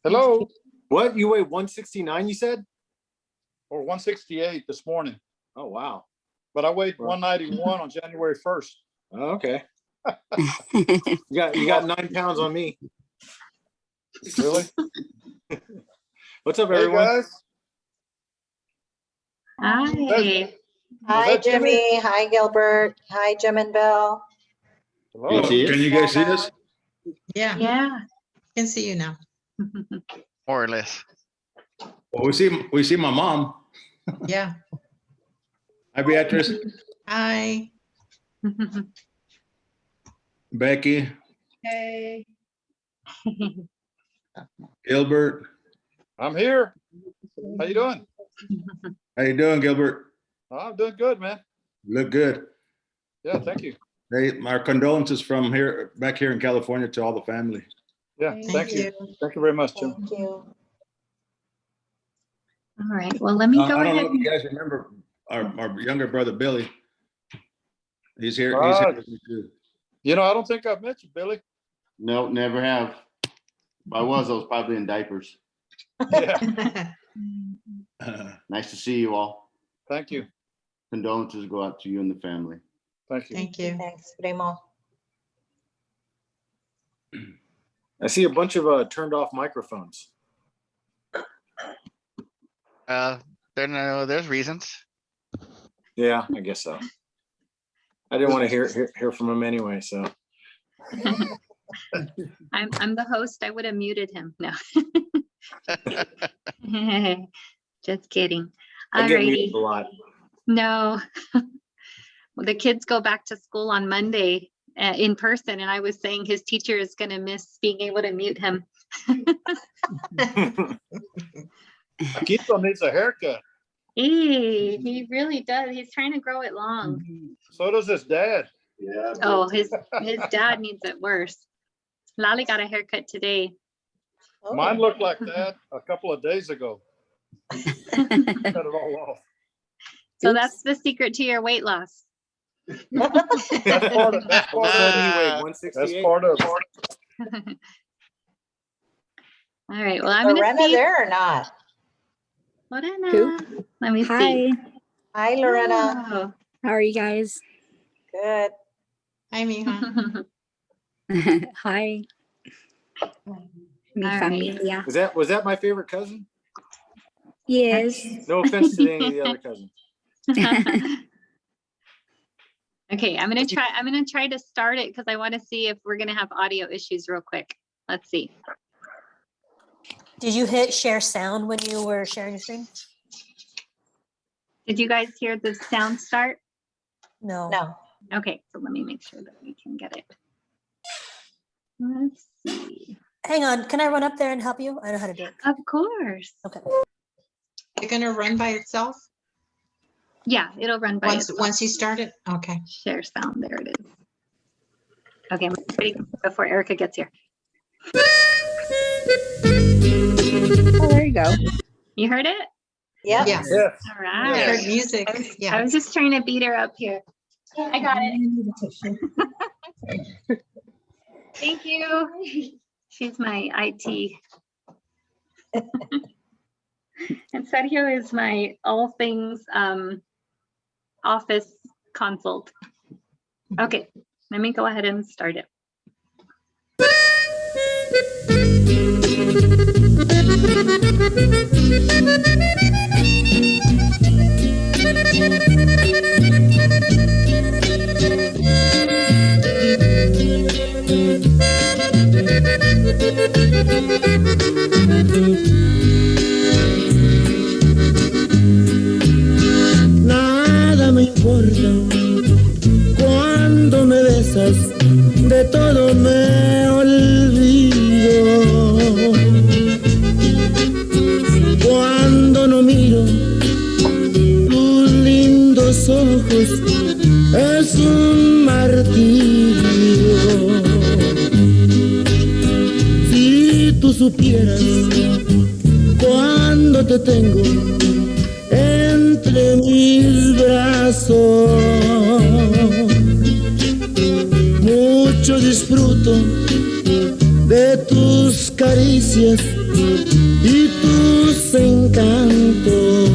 Hello. What? You weigh 169, you said? Or 168 this morning, Oh, wow. but I weighed 191 on January 1st. Oh, okay. You got 9 pounds on me. Really? What's up, Hey, everyone? guys. Hi. Hi, that Jimmy? Jimmy. Hi, Gilbert. Hi, Jim and Bill. Hello. Can you guys see us? Yeah, Yeah. can see you now. More or less. Well, we see my mom. Yeah. Hi, Beatrice, Hi. Becky, Hey. Gilbert. I'm here. How you doing? How you doing, Gilbert? Oh, I'm doing good, man. Look good. Yeah, thank you. Hey, our condolences from back here in California to all the family. Yeah, thank you. Thank you very much, Jim. Thank you. All right. Well, let me go I don't ahead. know if you guys remember our younger brother, Billy. He's here. Ah. He's here with me too. You know, I don't think I've met you, Billy. No, never have. If I was probably in diapers. Yeah, Nice to see you all. thank you. Condolences go out to you and the family. Thank you. Thank you. Thanks, Primo. I see a bunch of turned off microphones. There's reasons. Yeah, I guess so. I didn't want to hear from him anyway, so. I'm the host. I would have muted him. No. Just kidding. I get Alrighty. muted a lot. No. Well, the kids go back to school on Monday in person, and I was saying his teacher is going to miss being able to mute him. Piquito needs a haircut. He really does. He's trying to grow it long. So does his dad. Yeah. Oh, his dad needs it worse. Lali got a haircut today. Oh. Mine looked like that a couple of days ago. Cut it all off. So that's the secret to your weight loss. That's part of, that's All of a part sudden, he weighed of, 168. that's part of. All right. Well, I'm going to Lorena see. there or not? Lorena. Who? Let me Hi, see. Hi, Lorena. Oh. how are you guys? Good. Hi, Mija. Hi. Mi All right. familia. Was that my favorite cousin? Yes. No offense to any of the other cousins. Okay, I'm gonna try to start it because I want to see if we're gonna have audio issues real quick. Let's see. Did you hit share sound when you were sharing your screen? Did you guys hear the sound start? No. No. Okay, so let me make sure that we can get it. Let's see. Hang on. Can I run up there and help you? I know how to do it. Of course. Okay. You're gonna run by itself Yeah, it'll run by itself. once you start it? Okay. Share sound. There it is. Okay, I'm ready before Erica gets here. Oh, there you go. You heard it? Yep. Yes. Yes. All I right. heard music. I Yeah. was just trying to beat her up here. I got it. Thank you. She's my IT. And Sergio is my all things office consult. Okay, let me go ahead and start it. Nada me importa cuando me besas, de todo me olvido. Cuando no miro tus lindos ojos, es un martirio. Si tú supieras cuando te tengo entre mis brazos, mucho disfruto de tus caricias y tus encantos.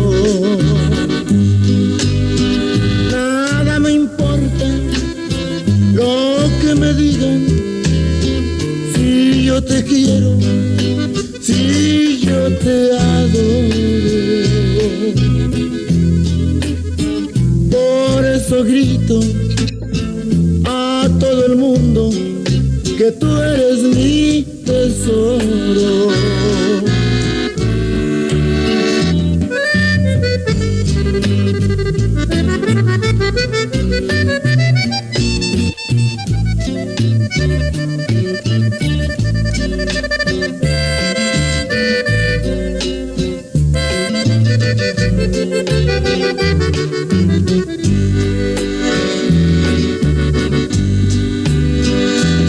Nada me importa lo que me digan, si yo te quiero, si yo te adoro. Por eso grito a todo el mundo que tú eres mi tesoro.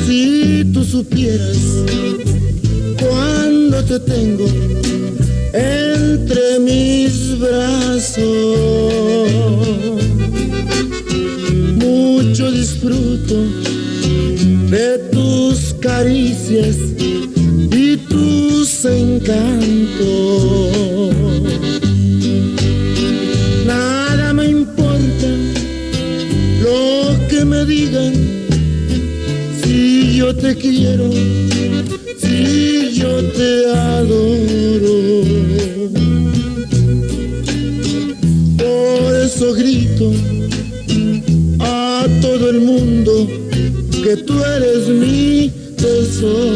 Si tú supieras cuando te tengo entre mis brazos, mucho disfruto de tus caricias y tus encantos. Nada me importa lo que me digan, si yo te quiero, si yo te adoro. Por eso grito a todo el mundo que tú eres mi tesoro,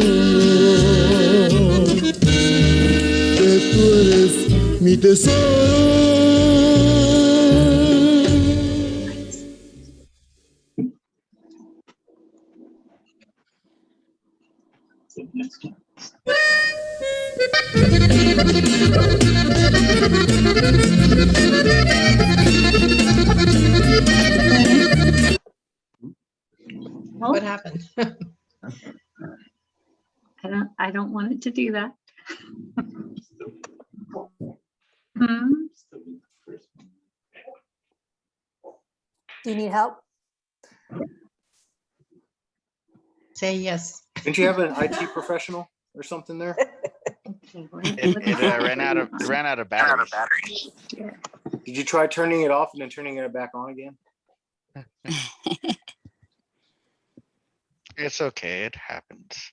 que tú eres mi tesoro. What happened? I don't want it to do that. Hmm? Do you need help? Say yes. Didn't you have an IT professional or something there? Okay, It ran out of batteries. Did you try turning it off and then turning it back on again? It's okay, it happens.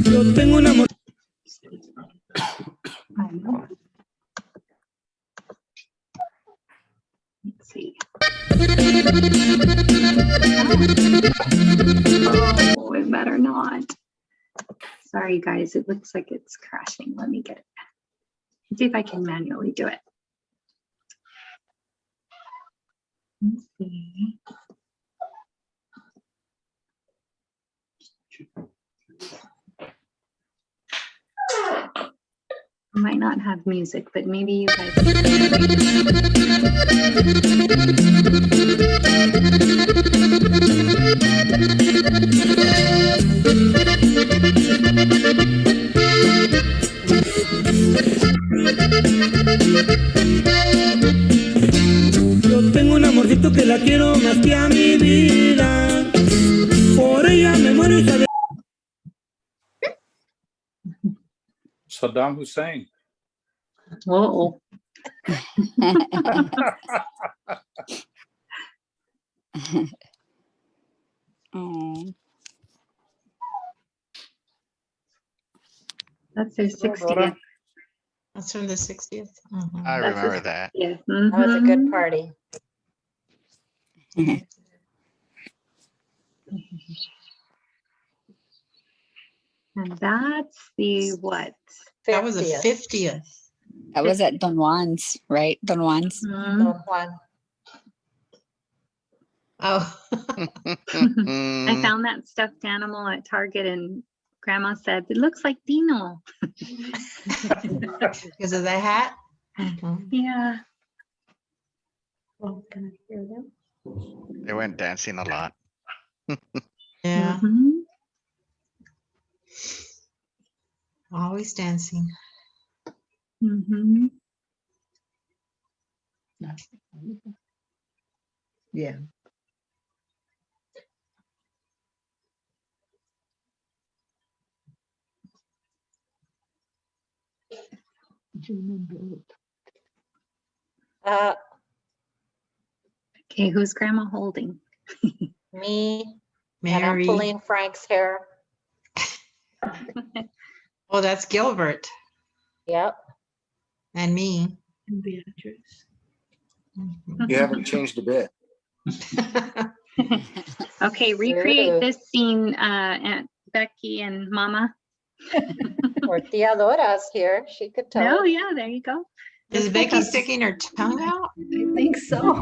Yo tengo una Let's see. Oh, it better not. Sorry, guys. It looks like it's crashing. Let me get it. See if I can manually do it. Let's see. I might not have music, but maybe you guys Yo tengo un amorcito que la quiero más que a mi vida. Por ella me muero y sabe. Saddam Hussein. Whoa. Oh, That's their 60th. That's from the 60th. Mhm. I That's remember a- that. Yeah. That was a good mhm. party. And that's the what? That was the 50th. 50th. that was at Don Juan's, right? Don Juan's. Mhm. Don Juan. Oh, I found that stuffed animal at Target and Grandma said, it looks like Dino. Because of the hat? Mhm. Yeah. They went dancing a lot. Yeah, Mhm. always dancing. Mhm. Yeah. Uh, Okay, who's Grandma holding? me, and I'm Mary. pulling Frank's hair. Oh, that's Gilbert Yep. and me. Beatrice. Mhm. You haven't changed a bit. Okay, recreate Ooh. this scene, Aunt Becky and Mama. Or Tia Dora's here. She could tell No, us. yeah, there you go. Is Becky sticking her tongue out? I think so.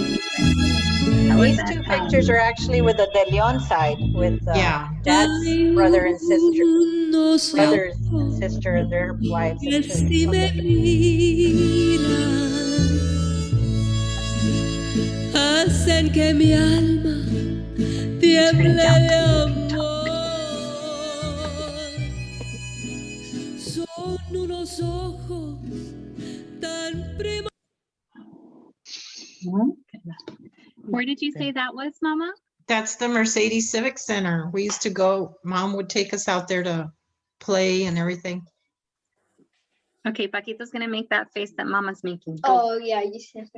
How was These that? two pictures are actually with the De Leon side, with Yeah. dad's brother and sister, Yeah. brothers and sister and their wives and children. Si me miran, hacen que mi alma tiemble de amor. Son unos ojos tan primos. Where did you say that was, Mama? That's the Mercedes Civic Center. We used to go, Mom would take us out there to play and everything. Okay, Paquito's gonna make that face that Mama's making. Go. Oh, yeah, you said.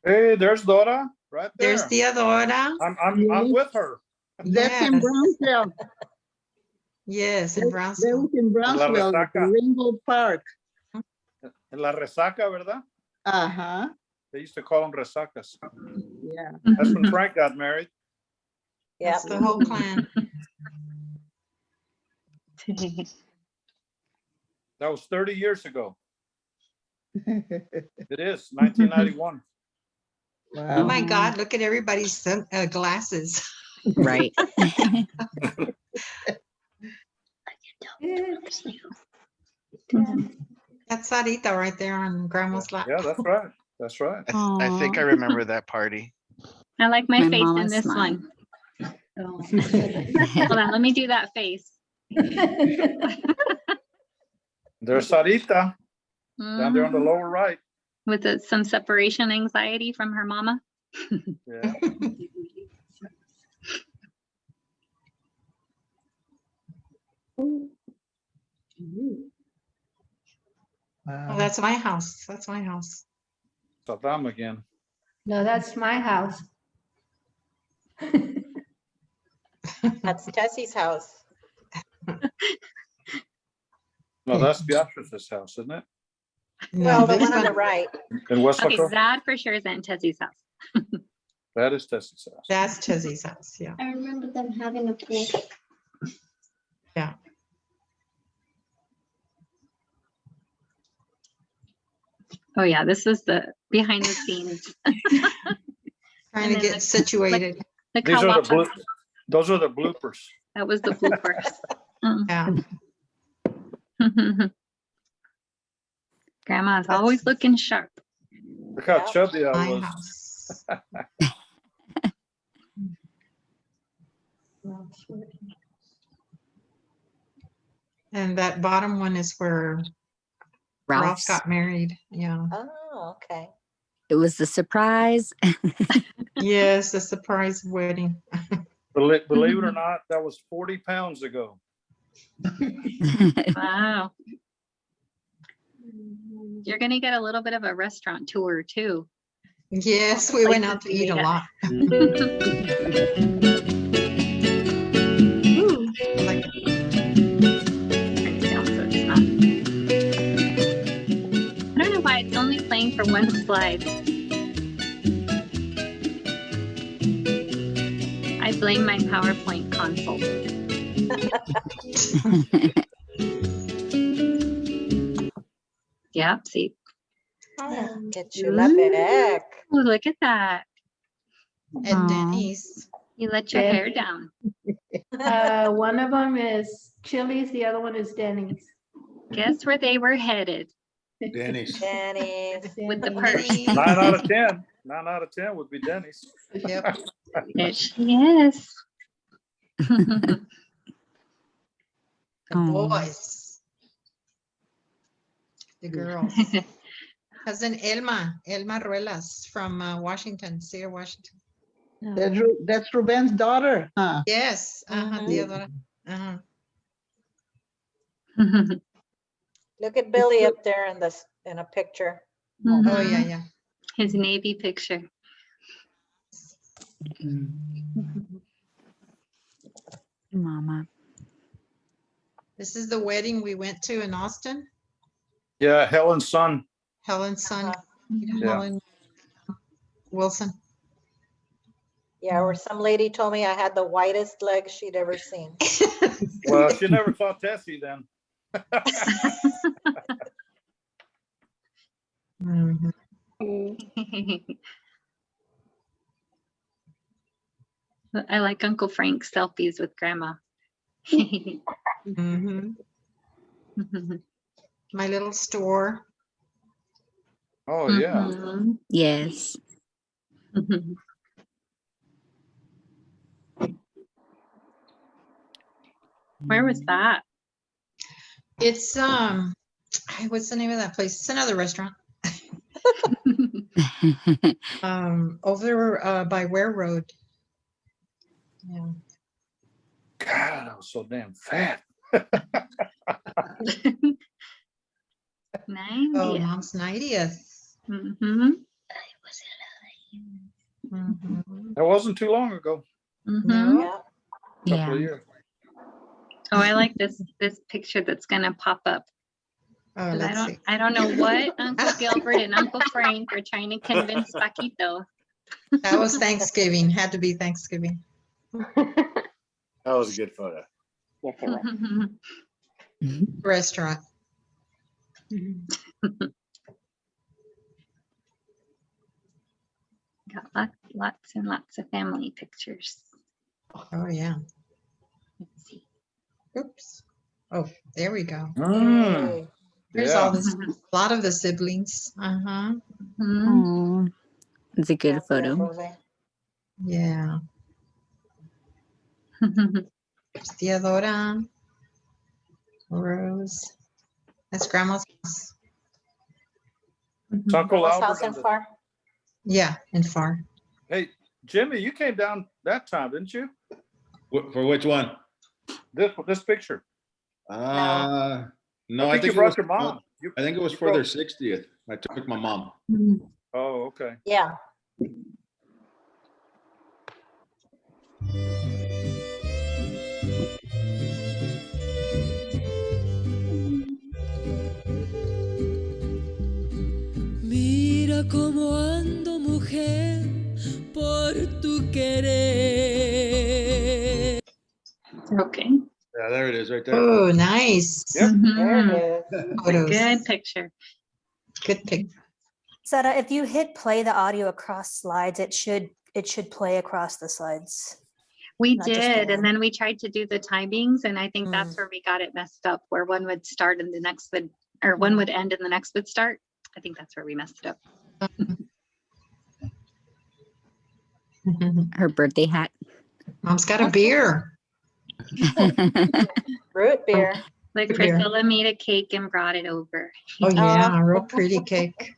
Hey, there's Dora, right there. There's Tia Dora. I'm with her. That's in Yes. Brownsville. Yes, in That Brownsville. was in Brownsville, the Resaca. Rainbow Park. En la resaca, ¿verdad? Uh-huh. They used to call them resacas. Yeah. That's when Frank got married. Yep. That's the whole clan. That was 30 years ago. It is 1991. Oh Wow. my God, look at everybody's glasses. Right. That's Sarita right there on Grandma's lap. Yeah, that's right. That's right. I think I remember that party. I like my My face in mama's this smile. one. Hold on, let me do that face. There's Sarita down there on the Mhm. lower right. With some separation anxiety from her mama. Yeah. Oh, that's my house. That's my house. Saddam again. No, that's my house. That's Tessie's house. No, that's Beatrice's house, isn't it? No, Well, the this one on the one, right. In West Okay, Laco? that for sure is Aunt Tessie's house. That is Tessie's house. that's Tessie's house. Yeah. I remember them having a pool. Yeah. Oh yeah, this is the behind the scenes. Trying to then get situated. The These are the Kawapa. those are the bloopers. That was the bloopers. Yeah. Grandma's always looking sharp. Look how Yeah. chubby I My was. house. And that bottom one is where Ralph Ralph's. got married. Yeah. Oh, okay. It was the surprise. Yes, the surprise wedding. Believe it or not, that was 40 pounds ago. Wow. You're gonna get a little bit of a restaurant tour too. Yes, we went out to eat a lot. Ooh, like Turn it down so it's not. I don't know why it's only playing for one slide. I blame my PowerPoint console. Yeah, Yeah, see. Que chula back. Oh, look at that. And Denise. You let your Ben. hair down. One of them is Chili's, the other one is Denny's. Guess where they were headed Denny's. Denny's. with the purse. 9 out of 10. 9 out of 10 would be Denny's. Yep. There she is. The Aw. boys. The girls. Cousin Elma Ruelas from Washington, Seattle, Washington. That's Ruben's daughter, huh? Yes, Mhm. Theodora. Uh-huh. Look at Billy up there in a picture. Oh, yeah. His Navy picture. Mama. This is the wedding we went to in Austin. Yeah, Helen's son. Helen's son, Yeah. Helen Wilson. Yeah, where some lady told me I had the whitest legs she'd ever seen. Well, she never saw Tessie then. Mhm. I like Uncle Frank's selfies with grandma. Mhm. My little store. Oh, yeah. Mhm. Yes. Where was that? It's what's the name of that place? It's another restaurant. Over by Ware Road. Yeah. God, I was so damn fat. 90. Oh, Mom's 90th. Mhm. Mhm. That wasn't too long ago. Mhm. No. Yeah. Couple of Yeah. years. Oh, I like this picture that's gonna pop up. Oh, 'Cause let's see. I don't know what Uncle Gilbert and Uncle Frank were trying to convince Paquito. That was Thanksgiving. Had to be Thanksgiving. That was a good photo. Yes, it was. Restaurant. Got lots and lots of family pictures. Oh, yeah. Let's see. Oops. Oh, there we go. Mm, There's yeah. all this, a lot of the siblings. Uh-huh. Mhm. Oh, it's a good photo. Yeah. Theodora. Rose. That's grandma's house. It's Uncle Grandma's Albert house in and the- Far. Yeah, in Far. Hey, Jimmy, you came down that time, didn't you? For which one? This picture. No, I I think think you it brought was, your mom. I think it was you for their brought- 60th. I took my mom. Oh, okay. Yeah. Mira cómo ando, mujer, por tu querer. Okay. Yeah, there it is, right there. Oh, nice. Yep. There Mhm. it is. Photos. Good picture. Good pic. Sarah, if you hit play the audio across slides, it should play across the slides. We Not just the did, and one. then we tried to do the timings, and I think that's where we got it messed up, where one would start and the next would, or one would end and the next would start. I think that's where we messed it up. Her birthday hat. Mom's got a beer. Root beer. Like Good beer. Priscilla made a cake and brought it over. Oh, yeah, a real pretty cake.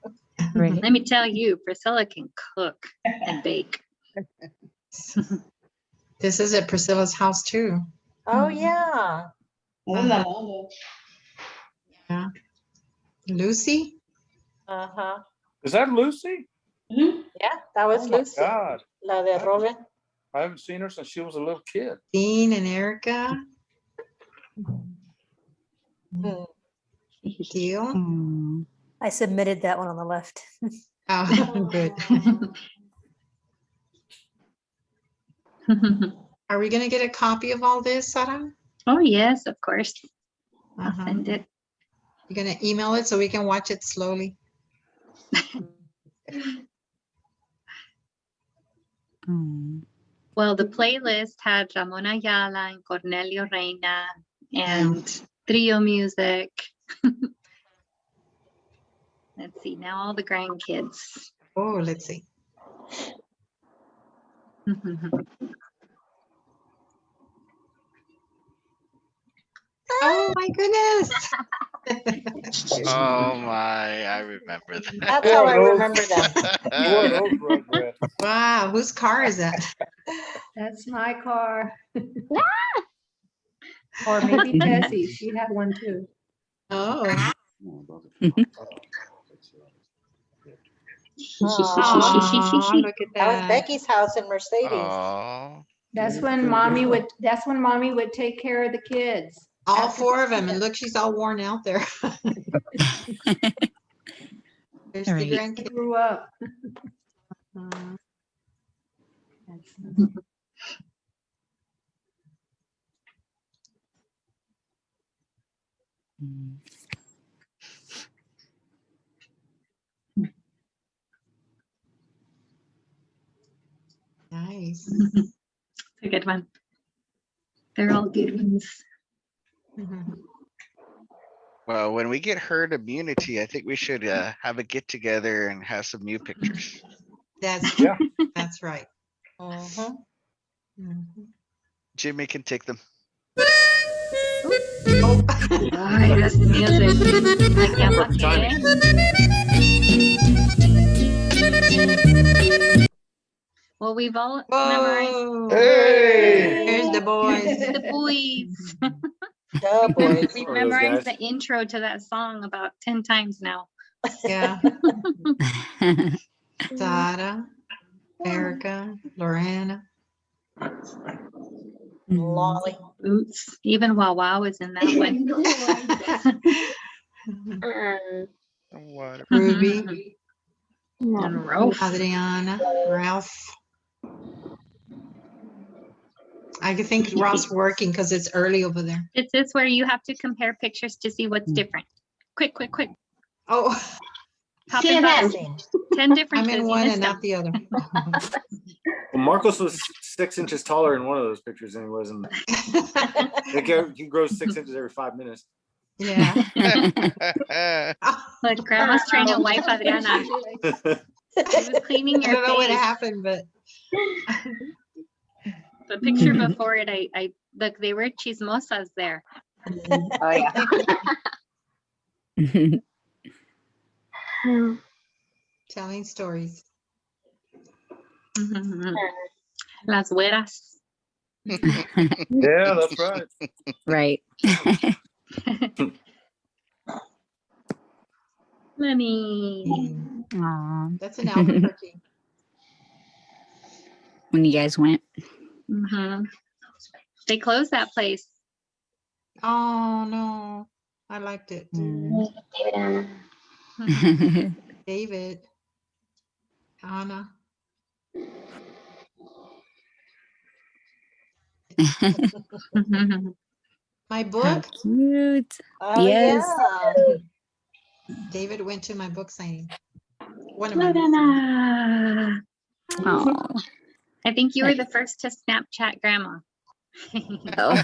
Right. Let me tell you, Priscilla can cook and bake. This is at Priscilla's house too. Oh, yeah. Yeah. Lucy? Uh-huh. Is that Lucy? Yeah, that was Oh my Lucy. God. La de Robin. I haven't seen her since she was a little kid. Dean and Erica? Deal? Oh. I submitted that one on the left. Oh, good. Are we gonna get a copy of all this, Sarah? Oh, yes, of course. I'll Uh-huh. send it. You gonna email it so we can watch it slowly? Oh. Well, the playlist had Ramón Ayala and Cornelio Reyna and trio music. Let's see, now all the grandkids. Oh, let's see. Oh my goodness. Oh my, I remember that. That's how I remember them. Boy, those Rugrats. Wow, whose car is that? That's my car. Or maybe Tessie, she had one too. Oh. Aw, look at That was that. Becky's house in Mercedes. Oh, That's when mommy would take care of the kids. All four of them, and look, she's all worn out there. There's the Right. grandkid. Grew up. Mm. Nice. It's a good one. They're all good ones. well, when we get herd immunity, I think we should have a get together and have some new pictures. That's, Yeah. that's right. Mhm. Jimmy can take them. Oh. Ay, that's the music. I can't watch Timing. it. Well, we've all memorized Whoa. Hey! Here's the boys. the boys. The boys. We've Or those memorized guys. the intro to that song about 10 times now. Yeah. Dada, Erica, Lorena. Lolly. Boots. Even Wawa was in that one. What? Ruby, And Ralph. Adriana, Ralph. I think Ralph's working because it's early over there. It's this where you have to compare pictures to see what's different. Quick, quick, quick. Oh, Top See and again. bottom. 10 differences. I'm in You one missed and them. not the other. Well, Marcos was 6 inches taller in one of those pictures than he was in. He grows 6 inches every 5 minutes. Yeah. Look, Grandma's trying to wipe Adriana. She was cleaning I your don't know what face. happened, but The picture before it, I look, they were chismosas there. Oh, yeah. telling stories. Las güeras. Yeah, that's right. Right. Lenny. Aw. That's in Albuquerque. When you guys went. They closed that place. Oh no, I liked it. Mm. David, Anna. My How book. cute. Oh, Yes. yeah. David went to my book signing. One of my book signings. Oh. I think you were the first to Snapchat Grandma. Oh.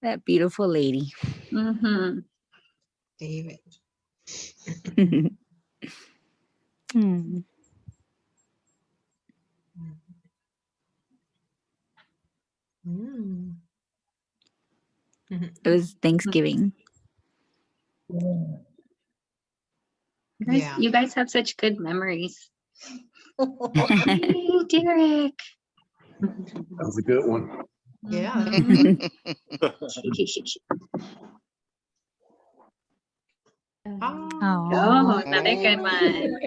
That beautiful lady. David. Mm. Mm. It was Thanksgiving. Yeah. You guys have such good memories. Hey, Derek. That was a good one. Yeah. Oh. Oh, another good one.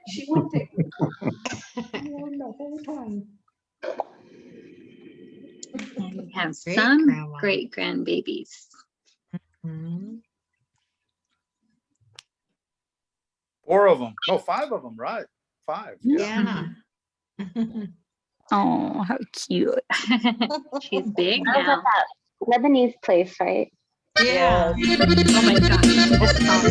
She won't take it. The whole time. And we have Great some grandma. great grandbabies. Mhm. 4 of them. No, 5 of them, right? 5. Yeah. Yeah. Oh, how cute. She's big now. Lebanese place, right? Yeah. Oh my God. This song.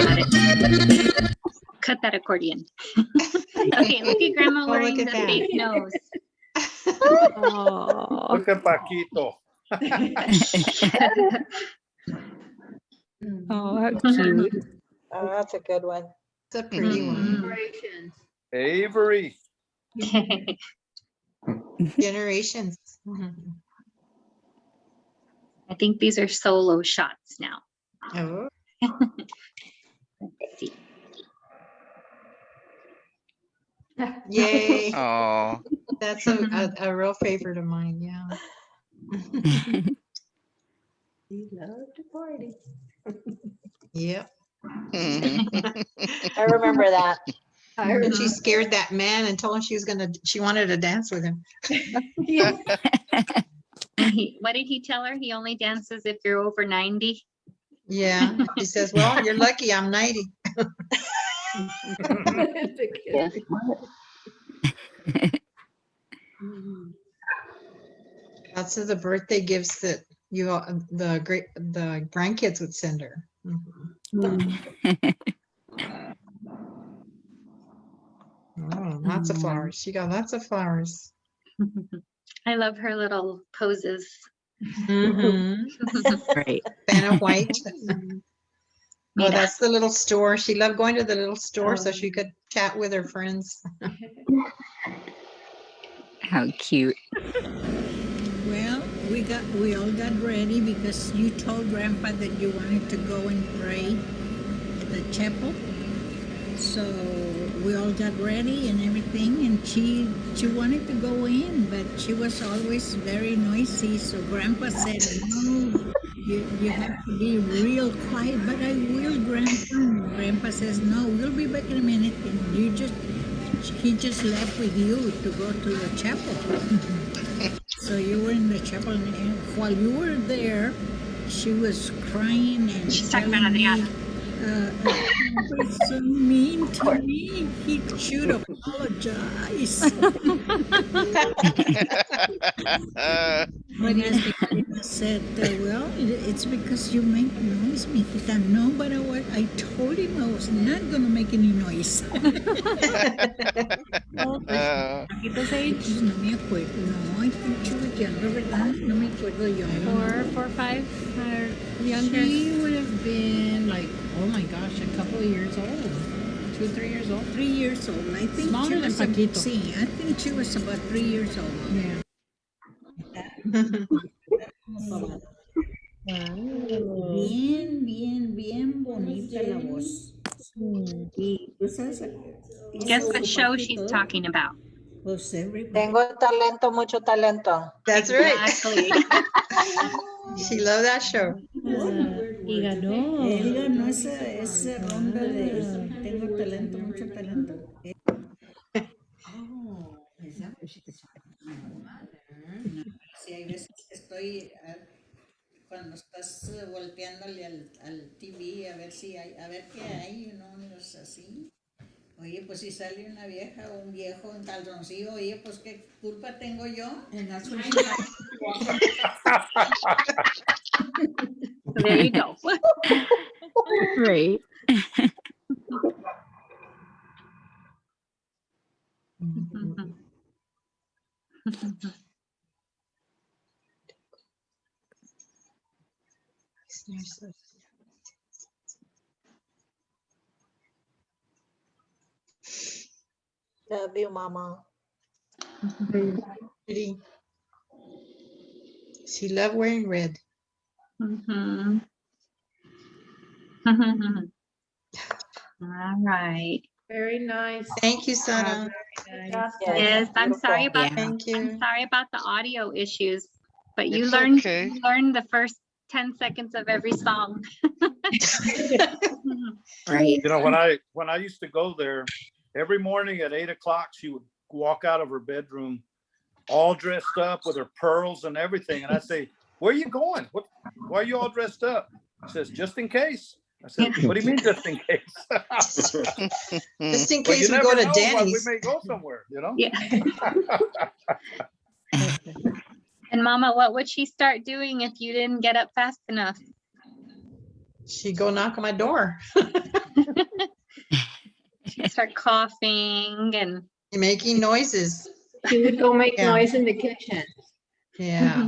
Got it. Cut that accordion. Okay, look at Grandma Oh, wearing look the at that. fake nose. Oh. Look at Paquito. Oh, how cute. Oh, that's a good one. It's a pretty one. Generations. Avery. Generations. Mhm. I think these are solo shots now. Oh. Let's see. Yay. Oh, That's a real favorite of mine. Yeah. You love to party. Yep. I remember that. And she scared that man and told him she wanted to dance with him. Yeah. What did he tell her? He only dances if you're over 90. Yeah. She says, well, you're lucky I'm 90. Yes. Lots of the birthday gifts that the grandkids would send her. Mhm. Oh, lots of flowers. She got lots of flowers. I love her little poses. Mhm. Right. Vanna White. Mira. Oh, that's the little store. She loved going to the little store so she could chat with her friends. How cute. Well, we all got ready because you told Grandpa that you wanted to go and pray at the chapel. So we all got ready and everything, and she wanted to go in, but she was always very noisy. So Grandpa said, no, you have to be real quiet. But I will, Grandpa. And Grandpa says, no, we'll be back in a minute. And he just left with you to go to the chapel. So you were in the chapel, and while you were there, she was crying and She's talking about Adriana. was so mean to me. He should apologize. But I said, well, it's because you make noise, mijita. No, but I told him I was not going to make any noise. Paquito's age? No me acuerdo. No, I think she was younger, ¿verdad? No me acuerdo yo. 4, 5, or younger. She would have been like, oh my gosh, a couple of years old. 2, 3 years old. 3 years old. I think Smaller she than was Paquito. See, I think she was about 3 years old. Yeah. Bien bonita la voz. Y tú sabes, Guess what show she's talking about? Pues Tengo talento, mucho talento. That's right. Exactly. She loved that show. Y ganó. Él ganó esa ronda de Tengo talento, mucho talento. Oh, ¿verdad? Sí, hay veces que estoy, cuando estás volteándole al TV a ver qué hay, unos así. Oye, pues si sale una vieja o un viejo en calzoncillo, oye, pues qué culpa tengo yo. There you go. Right. Love you, Mama. Pretty. She loved wearing red. Mhm. All right. Very nice. Thank you, Sana. Very nice. Yes, I'm sorry about Thank you. I'm sorry about the audio issues, but you It's learned okay. you learned the first 10 seconds of every song. Right. You know, when I used to go there, every morning at 8 o'clock, she would walk out of her bedroom all dressed up with her pearls and everything. And I say, where are you going? Why are you all dressed up? She says, just in case. I said, what do you mean just in case? Just in Well, case you we go never to know when Denny's. we may go somewhere, you know? Yeah. And Mama, what would she start doing if you didn't get up fast enough? She'd go knock on my door, She'd start coughing and making noises. She would go make Yeah. noise in the kitchen. Yeah,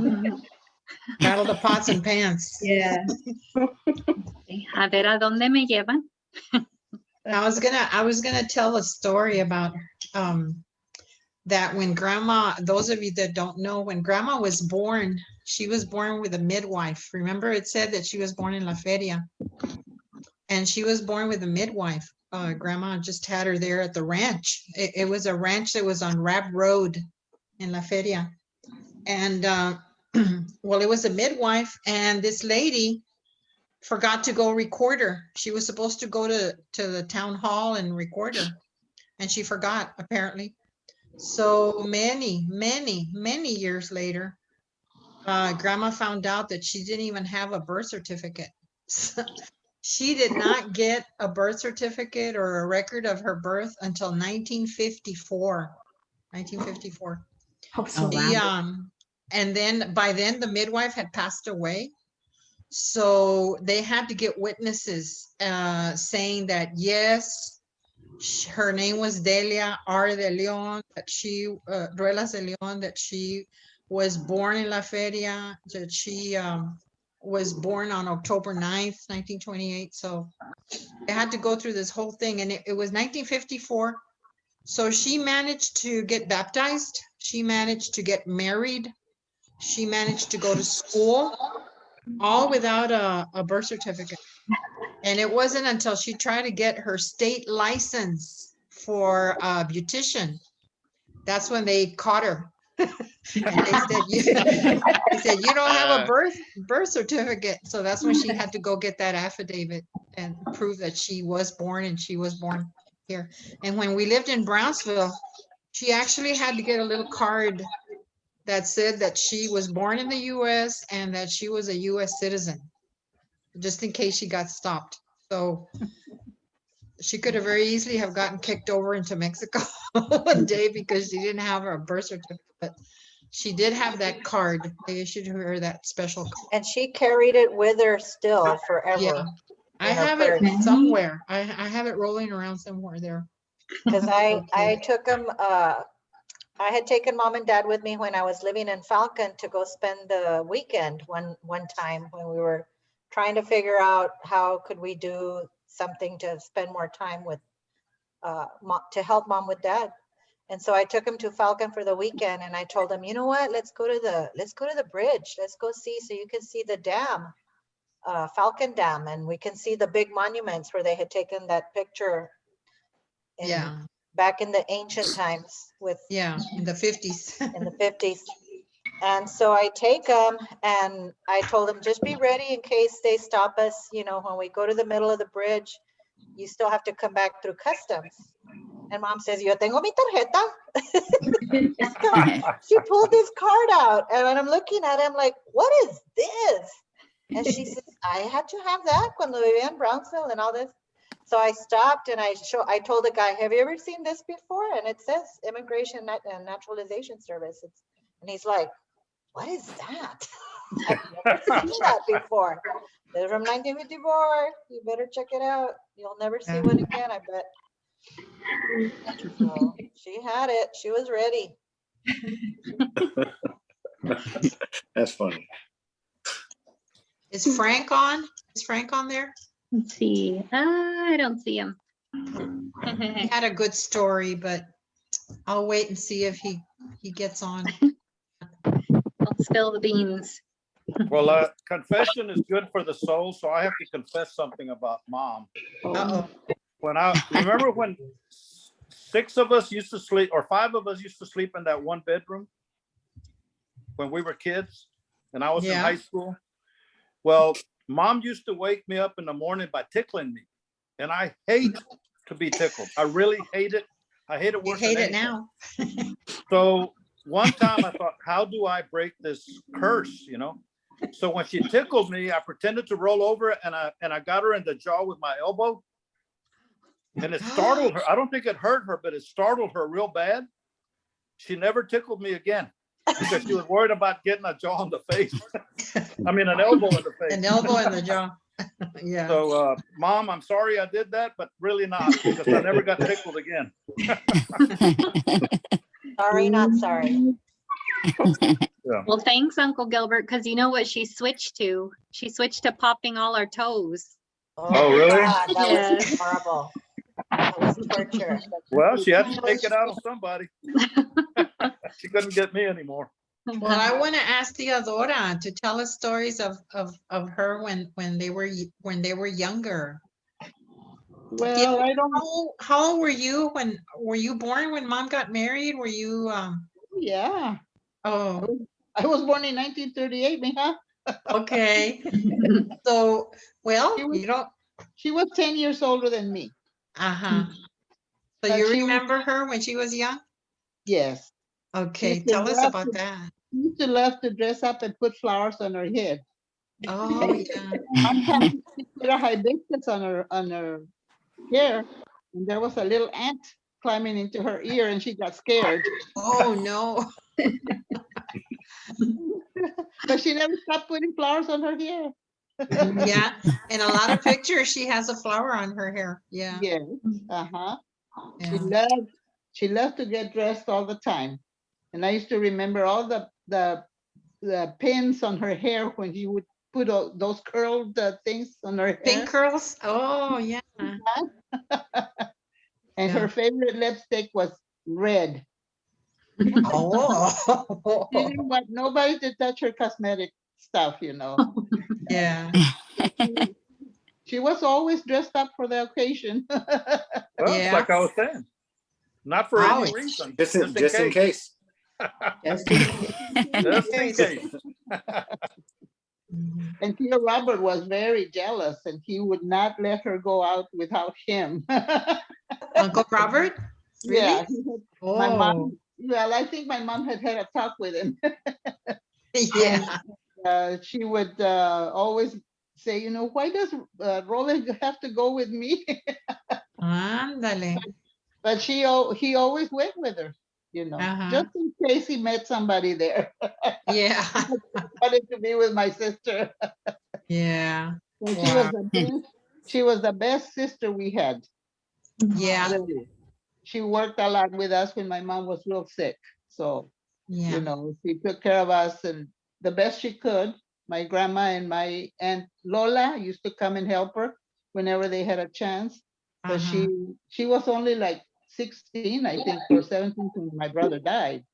rattle the pots and pans. Yeah. a ver a dónde me llevan. I was gonna tell a story about that when grandma, those of you that don't know, when grandma was born, she was born with a midwife. Remember, it said that she was born in La Feria, and she was born with a midwife. Grandma just had her there at the ranch. It was a ranch that was on Rab Road in La Feria, and well, it was a midwife, and this lady forgot to go record her. She was supposed to go to the town hall and record her, and she forgot, apparently. So many years later, grandma found out that she didn't even have a birth certificate. She did not get a birth certificate or a record of her birth until 1954. 1954. Oh, so And then by then the midwife had passed away. So they had to get witnesses saying that, yes, her name was Delia De Leon, that she, Ruelas de Leon, that she was born in La Feria, that she was born on October 9th, 1928. So they had to go through this whole thing, and it was 1954. So she managed to get baptized. She managed to get married. She managed to go to school, all without a birth certificate. And it wasn't until she tried to get her state license for a beautician, that's when they caught her. And they said, you don't have a birth certificate. So that's when she had to go get that affidavit and prove that she was born, and she was born here. And when we lived in Brownsville, she actually had to get a little card that said that she was born in the US and that she was a US citizen, just in case she got stopped. So she could have very easily have gotten kicked over into Mexico one day because she didn't have her birth certificate. But she did have that card. They issued her that special card. And she carried it with her still forever. Yeah. I in her have it purse. somewhere. I have it rolling around somewhere there. Because I took them, I had taken mom and dad with me when I was living in Falcon to go spend the weekend one time when we were trying to figure out how could we do something to spend more time with, to help mom with dad. And so I took him to Falcon for the weekend, and I told him, you know what, let's go to the bridge. Let's go see, so you can see the dam, Falcon Dam, and we can see the big monuments where they had taken that picture. Back in the ancient times with. Yeah, in the 50s. In the 50s. And so I take them, and I told them, just be ready in case they stop us. You know, when we go to the middle of the bridge, you still have to come back through customs. And mom says, yo tengo mi tarjeta. She pulled this card out, and I'm looking at him like, what is this? And she says, I had to have that cuando vivía in Brownsville and all this. So I stopped and I told the guy, have you ever seen this before? And it says Immigration and Naturalization Service. And he's like, what is that? I've never seen that before. They're from 1954. You better check it out. You'll never see one again, I bet. So she had it. She was ready. That's funny. Is Frank on? Is Frank on there? Let's see. I don't see him. He had a good story, but I'll wait and see if he gets on. Don't spill the beans. Well, confession is good for the soul, so I have to confess something about mom. Uh-oh. Remember when 6 of us used to sleep, or 5 of us used to sleep in that one bedroom when we were kids and I was in high school? Well, mom used to wake me up in the morning by tickling me, and I hate to be tickled. I really hate it. I hate it worse. You hate than it now. So one time I thought, how do I break this curse, you know? So when she tickled me, I pretended to roll over, and I got her in the jaw with my elbow, and it startled her. I don't think it hurt her, but it startled her real bad. She never tickled me again. because she was worried about getting a jaw in the face. I mean, an elbow in the face. An elbow in the jaw. Yeah. So, Mom, I'm sorry I did that, but really not, because I never got tickled again. Sorry, not sorry. Yeah. Well, thanks, Uncle Gilbert, because you know what she switched to? She switched to popping all our toes. Oh, really? God, that Yes. was horrible. That was torture. Well, she had to take it out on somebody. She couldn't get me anymore. Well, I want to ask Theodora to tell us stories of her when they were younger. Well, I don't. How old were you were you born when Mom got married? Were you Yeah. Oh, I was born in 1938, mija. okay. So, well, she was 10 years older than me. Uh-huh. So But you she was- remember her when she was young? Yes. Okay, used to tell us love about to- that. She used to love to dress up and put flowers on her head. Oh, yeah. One time she put a hibiscus on her hair, and there was a little ant climbing into her ear, and she got scared. Oh, no. But she never stopped putting flowers on her hair. Yeah, in a lot of pictures, she has a flower on her hair. Yeah. Yes. Uh-huh. Yeah. She loved to get dressed all the time. And I used to remember all the pins on her hair when she would put those curled things on her hair. Pink curls? Oh, yeah. And Yeah. her favorite lipstick was red. Oh. She didn't want nobody to touch her cosmetic stuff, Yeah. She was always dressed up for the occasion. Well, Yeah. it's like I was saying, not for any Always. reason. Just in case. Just in Just in case. And Theo Robert was very jealous, and he would not let her go out without him. Uncle Robert? Really? Yeah, my Oh. mom. Well, I think my mom had a talk with him. Yeah. She would always say, why does Roland have to go with me? Ándale. But he always went with her, Uh-huh. just in case he met somebody there. Yeah. Wanted to be with my sister. Yeah. And Wow. she was the best sister we had. Yeah. Really. She worked a lot with us when my mom was real sick. So, Yeah. she took care of us and the best she could. My grandma and my aunt Lola used to come and help her whenever they had a chance. But Uh-huh. she was only like 16, I think, or 17 when my brother died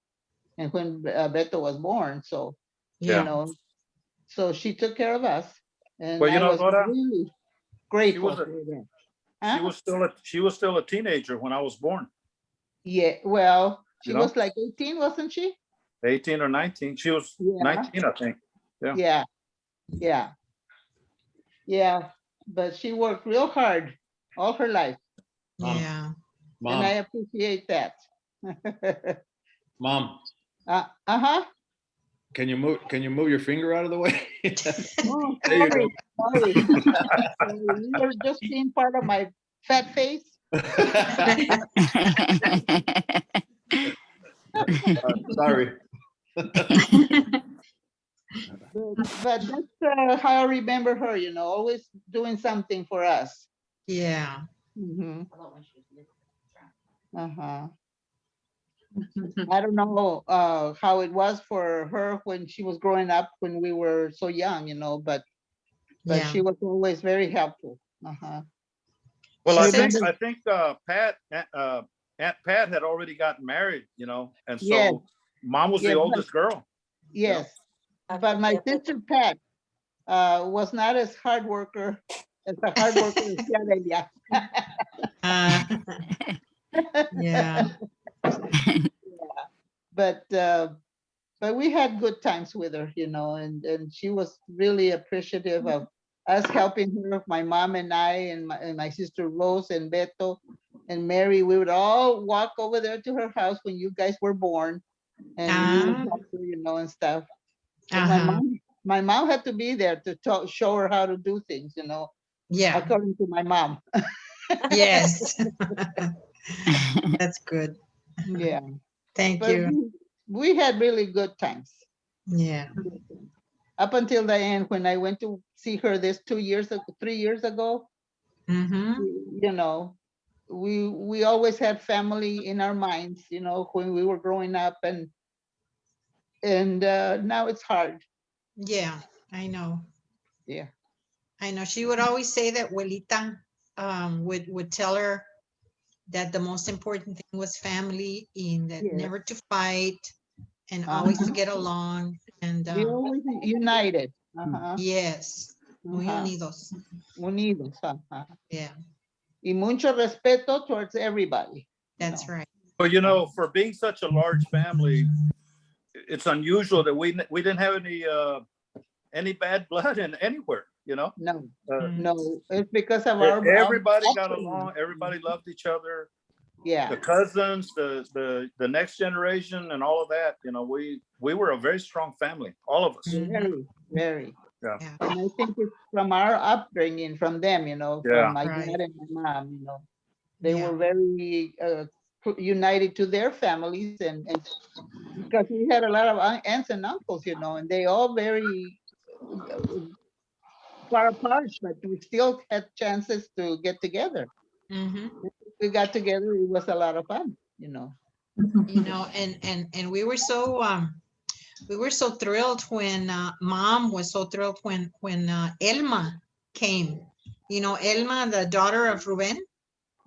and when Beto was born. So, Yeah. so she took care of us. And Well, I was Nora, really she grateful was for that. she was still a teenager when I was born. Yeah, well, she You know? was like 18, wasn't she? 18 or 19. She was Yeah. 19, I think. Yeah. Yeah. But she worked real hard all her life, Yeah. and I appreciate that. Mom, Uh-huh. can you move your finger out of the way? Oh, There you go. sorry. You're just seeing part of my fat face. Sorry. But that's how I remember her, always doing something for us. Yeah. Mhm. Uh-huh. I don't know how it was for her when she was growing up when we were so young, but Yeah. she was always very helpful. Uh-huh. Well, She I said- think Aunt Pat had already gotten married, and so Yes. Mom was Yeah, the but- oldest girl. Yes, but my sister Pat was not as hard worker as a hard worker as Delia. Yeah. But we had good times with her, and she was really appreciative of us helping her, my mom and I, and my sister Rose and Beto and Mary. We would all walk over there to her house when you guys were born, and we would help her, and stuff. And Uh-huh. my mom had to be there to show her how to do things, Yeah. according to my mom. Yes. That's good. Yeah. Thank But you. we had really good times. Yeah. Up until the end, when I went to see her this 3 years ago, Mm-hmm. you know, we always had family in our minds, you know, when we were growing up, and now it's hard. Yeah, I know. Yeah. I know. She would always say that Abuelita would tell her that the most important thing was family, and that Yes. never to fight and always to Uh-huh. get along. And We always united. Uh-huh. yes, muy Uh-huh. unidos. Unidos. Uh-huh. Yeah, Y mucho respeto towards everybody. that's right. Well, you know, for being such a large family, it's unusual that we didn't have any bad blood in anywhere, you know? No, Mm. no, it's because of our Everybody got upbringing. along, everybody loved each other. Yeah. The cousins, the next generation and all of that, you know, we were a very strong family, all of us. Very, very. Yeah. And I think it's from our upbringing, from them, you know, Yeah. from my Right. dad and my mom, you know. They Yeah. were very united to their families, and because we had a lot of aunts and uncles, you know, and they all very far apart, but we still had chances to get together. Mm-hmm. We got together, it was a lot of fun, you know. You know, and we were so thrilled when Mom was so thrilled when Elma came. You know, Elma, the daughter of Ruben.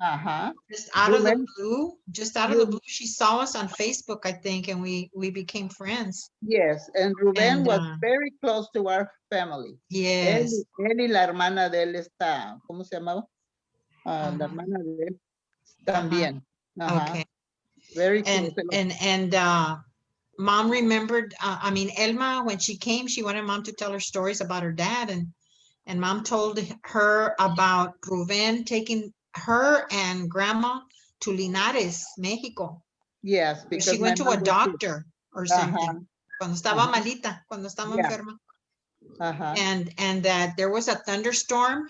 Uh-huh. Just out of the Ruben- blue, she saw us on Facebook, I think, and we became friends. Yes, and Ruben And, was very close to our family. Yes. Él y la hermana de él está, ¿cómo se llamaba? La Ajá. hermana de él también. Ajá. Okay. Very And close. and Mom remembered. I mean, Elma, when she came, she wanted Mom to tell her stories about her dad, and Mom told her about Ruben taking her and Grandma to Linares, Mexico. Yes, She because went my to a mom was sick. doctor or something. Cuando estaba Ajá. malita, cuando estaba Yeah. enferma. Ajá. And that there was a thunderstorm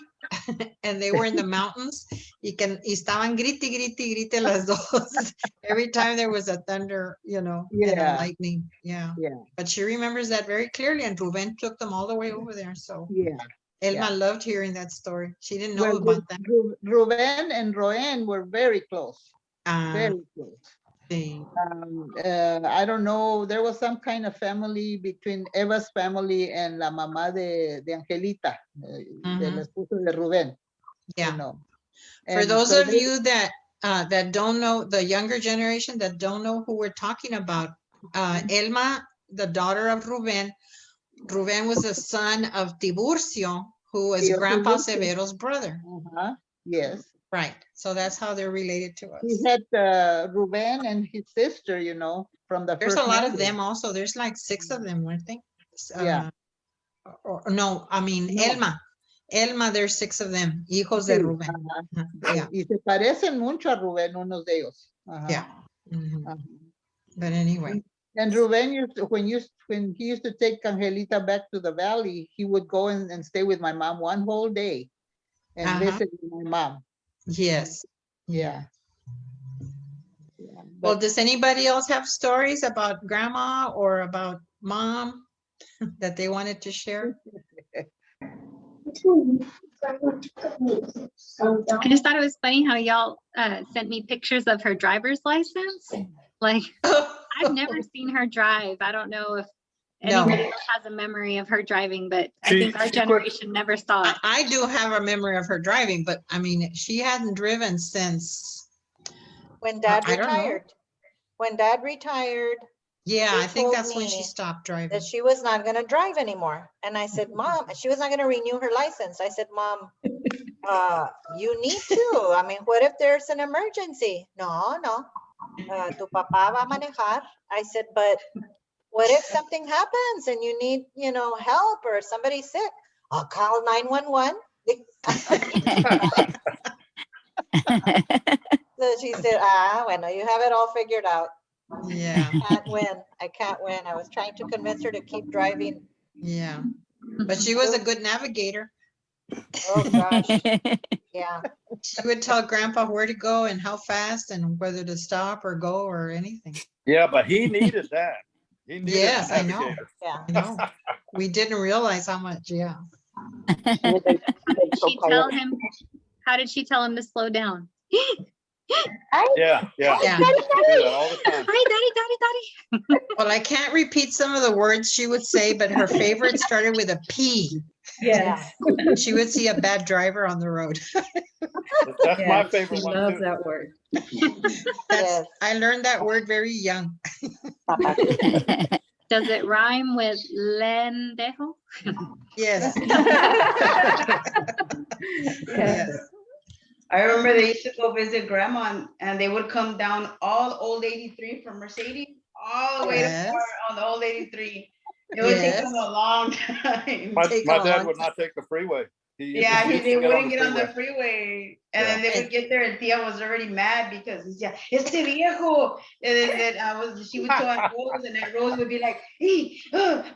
and they were in the mountains y estaban grite las dos every time there was a thunder, you know, and a Yeah. lightning. Yeah. Yeah. But she remembers that very clearly, and Ruben took them all the way over there. So Yeah. Elma Yeah. loved hearing that story. She didn't know Well, about that. Ruben and Roen were very close. Very close. Sí. I don't know, there was some kind of family between Eva's family and la mamá de Angelita, del esposo de Rubén. Yeah. You know. For And those so of you that don't know, the younger generation that don't know who we're talking about, Elma, the daughter of Ruben was the son of Tiburcio, who was Tío Grandpa Tiburcio. Severo's brother. Uh-huh. Yes. Right. So that's how they're related to us. He had Ruben and his sister, you know, from the There's first a lot of marriage. them also. There's like 6 of them, weren't they? Yeah. Or no, I mean, No. Elma, there's 6 of them, hijos de Sí, Rubén. ajá. Yeah. Y se parecen mucho a Rubén, unos de ellos. Ajá. Yeah. Mhm. Ajá. But anyway. And Ruben used to, when he used to take Angelita back to the valley, he would go and stay with my mom one whole day and visit with my mom. Yes. Yeah. Well, does anybody else have stories about Grandma or about Mom that they wanted to share? I just thought it was funny how y'all sent me pictures of her driver's license. Like, I've never seen her drive. I don't know if anybody else has a memory of her driving, but I think our generation never saw it. I do have a memory of her driving, but I mean, she hadn't driven since When Dad I don't know. retired. When Dad retired. Yeah, they I think told that's when she me stopped driving. that she was not going to drive anymore. And I said, Mom, she was not going to renew her license. I said, Mom, you need to. I mean, what if there's an emergency? No. Tu papá va a manejar. I said, but what if something happens and you need, you know, help or somebody's sick? I'll call 911. So she said, bueno, you have it all figured out. Yeah. I can't win. I was trying to convince her to keep driving. Yeah. But she was a good navigator. Oh gosh. Yeah. She would tell Grandpa where to go and how fast and whether to stop or go or anything. Yeah, but he needed that. He needed a Yes, I know. navigator. Yeah. I know. We didn't realize how much, yeah. How did she tell him? How did she tell him to slow down? Yeah, yeah. Yeah. She do that all the time. Daddy. Well, I can't repeat some of the words she would say, but her favorite started with a P. Yes. She would see a bad driver on the road. That's my favorite one Love too. that word. That's, I learned that word very young. Does it rhyme with lendejo? Yes. Yes. I remember they used to go visit grandma and they would come down all old 83 from Mercedes all the way to Yes. Florida on the old 83. It would take them a long time. My dad would not take the freeway. Yeah, used to they get on wouldn't the get on the freeway. freeway. And Yeah. then they would get there and Tia was already mad because yeah, este viejo. And then she would tell Aunt Rose and Aunt Rose would be like, hey,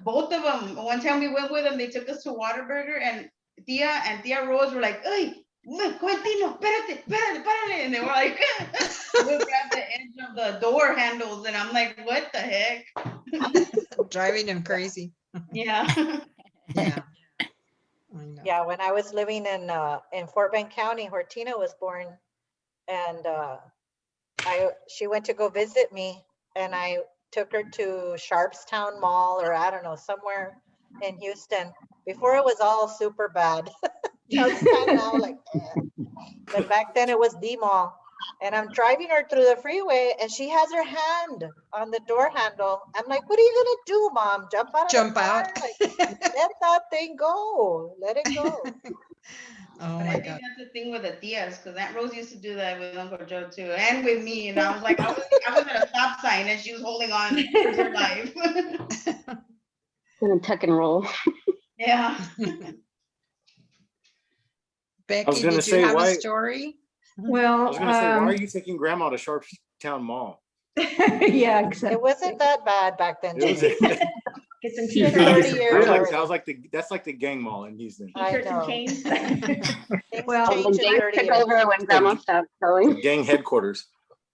both of them. One time we went with them, they took us to Whataburger and Tia Rose were like, hey, Quentino, espérate, párale. And they were like, they would grab the edge of the door handles. And I'm like, what the heck? Driving him crazy. Yeah. Yeah. Yeah, when I was living in Fort Bend County, where Tina was born, and she went to go visit me, and I took her to Sharpstown Mall, or I don't know, somewhere in Houston, before it was all super bad. Sharpstown Mall, like, but back then it was the mall. And I'm driving her through the freeway, and she has her hand on the door handle. I'm like, "What are you gonna do, Mom? Jump out? Jump out? Like, let that thing go. Let it go." Oh But my I think God. that's the thing with the tias, because Aunt Rose used to do that with Uncle Joe too, and with me. And I was like, I was at a stop sign, and she was holding on for her life. Tuck and roll. Yeah. Becky, gonna did say, you have why- a story? I Well, was gonna say, why are you taking grandma to Sharpstown Mall? yeah, exactly. It wasn't that bad back then. It was, Jimmy. Get some It's been t-shirts. 30 years that already. was like that's like the gang mall in Houston. I T-shirts and know. chains. Things Well, change in Gang 30 took years. over when grandma stopped going. Gang headquarters.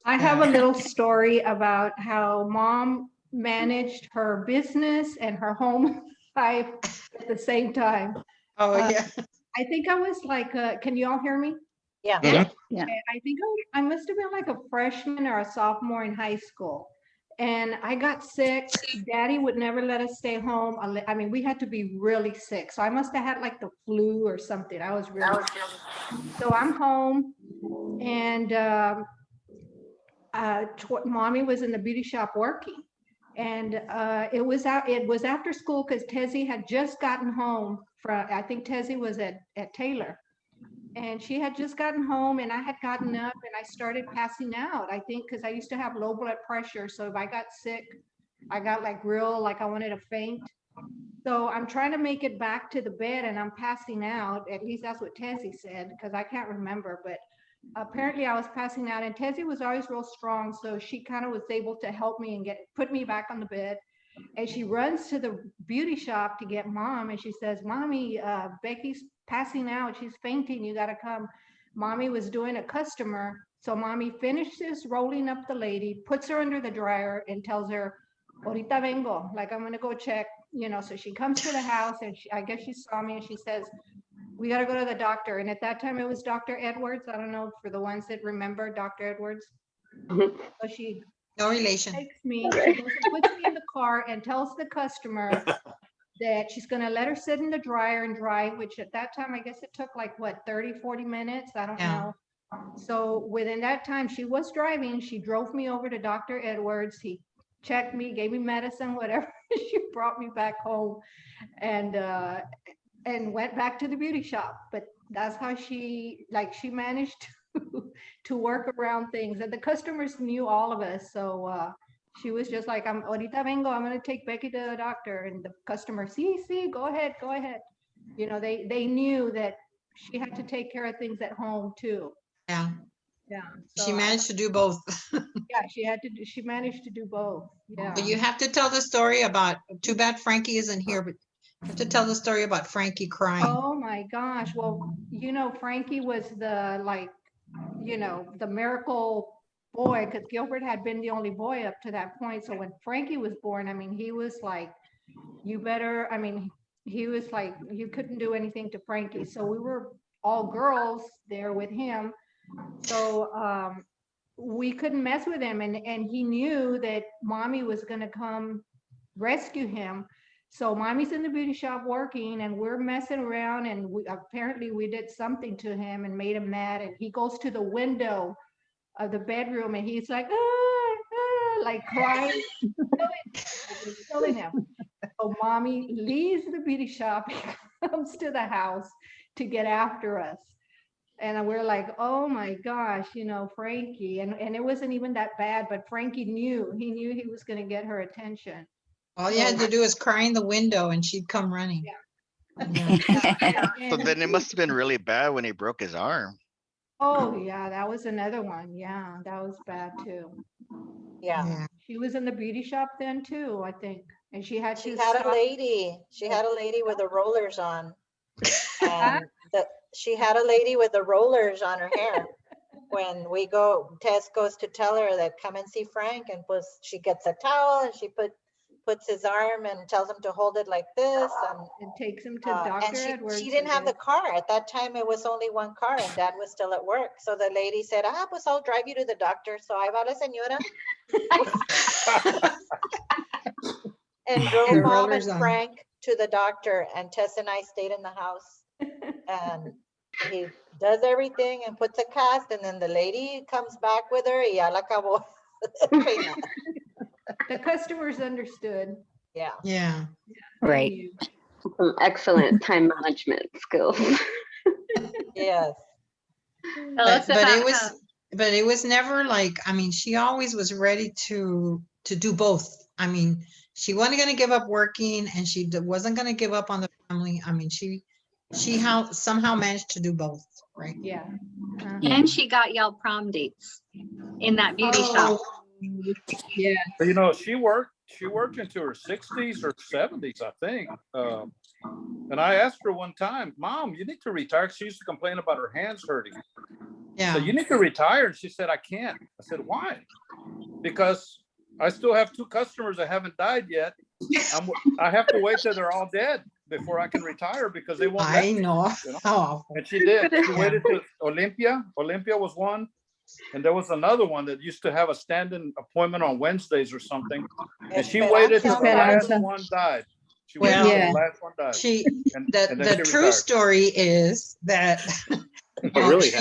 I have a little story about how mom managed her business and her home life at the same time. Oh, yeah. I think I was like, can you all hear me? Yeah. Yeah. Okay, I think I must have been like a freshman or a sophomore in high school. And I got sick. Daddy would never let us stay home. I mean, we had to be really sick. So I must have had like the flu or something. I was really sick. So I'm home and mommy was in the beauty shop working. And it was after school because Tezzy had just gotten home from, I think Tezzy was at Taylor. And she had just gotten home and I had gotten up and I started passing out. I think because I used to have low blood pressure. So if I got sick, I got like I wanted to faint. So I'm trying to make it back to the bed and I'm passing out. At least that's what Tezzy said, because I can't remember. But apparently I was passing out and Tezzy was always real strong. So she kind of was able to help me and put me back on the bed. And she runs to the beauty shop to get mom. And she says, "Mommy, Becky's passing out. She's fainting. You got to come." Mommy was doing a customer. So mommy finishes rolling up the lady, puts her under the dryer and tells her, "Ahorita vengo," like I'm going to go check, so she comes to the house and I guess she saw me and she says, "We got to go to the doctor." And at that time it was Dr. Edwards. I don't know for the ones that remember Dr. Edwards. So she No relation. takes me, she goes and puts me in the car and tells the customer that she's going to let her sit in the dryer and dry, which at that time, I guess it took like 30, 40 minutes. I don't know. So within that time she was driving, she drove me over to Dr. Edwards. He checked me, gave me medicine, whatever. She brought me back home and went back to the beauty shop. But that's how she managed to work around things. And the customers knew all of us. So she was just like, "Ahorita vengo, I'm going to take Becky to the doctor." And the customer, see, go ahead. They knew that she had to take care of things at home too. Yeah. Yeah. She managed to do both. Yeah, she managed to do both. Yeah. But you have to tell the story about, too bad Frankie isn't here, but you have to tell the story about Frankie crying. Oh my gosh. Well, Frankie was the miracle boy, because Gilbert had been the only boy up to that point. So when Frankie was born, I mean, he was like, you better, I mean, he was like, you couldn't do anything to Frankie. So we were all girls there with him. So we couldn't mess with him. And he knew that mommy was going to come rescue him. So mommy's in the beauty shop working and we're messing around, and apparently we did something to him and made him mad. And he goes to the window of the bedroom and he's like, like crying, killing him. So mommy leaves the beauty shop, comes to the house to get after us. And we're like, oh my gosh, you know, Frankie. And it wasn't even that bad, but Frankie knew, he was going to get her attention. All you had to do is cry in the window and she'd come running. Yeah. So then it must have been really bad when he broke his arm. Oh yeah, that was another one. Yeah, that was bad too. Yeah. She was in the beauty shop then too, I think. And she had She to had a stop- lady with the rollers on. And she had a lady with the rollers on her hair. When we go, Tess goes to tell her that come and see Frank, and she gets a towel and she puts his arm and tells him to hold it like this, and takes him to Dr. and Edwards. she didn't have the car at that time. It was only one car and Dad was still at work. So the lady said, pues I'll drive you to the doctor. So ahí va la señora. And drove The Mom and rollers on. Frank to the doctor, and Tess and I stayed in the house. And he does everything and puts a cast, and then the lady comes back with her. Y ya la acabó. The customers understood. Yeah. Yeah. Right. Some excellent time management skills. Yes. Tell us But about it was, how- but it was never like, I mean, she always was ready to do both. I mean, she wasn't going to give up working, and she wasn't going to give up on the family. I mean, she somehow managed to do both, right? Yeah. And she got y'all prom dates in that beauty shop. Yeah. You know, she worked into her 60s or 70s, I think. And I asked her one time, Mom, you need to retire. She used to complain about her hands hurting. Yeah. So you need to retire. And she said, I can't. I said, why? Because I still have 2 customers that haven't died yet. I have to wait till they're all dead before I can retire, because they won't let I me, know. you know? Oh, And she did. She waited till Olympia. Olympia was one. And there was another one that used to have a stand-in appointment on Wednesdays or something. And she waited till the last one died. She waited till the last one died. The true retired. story is that really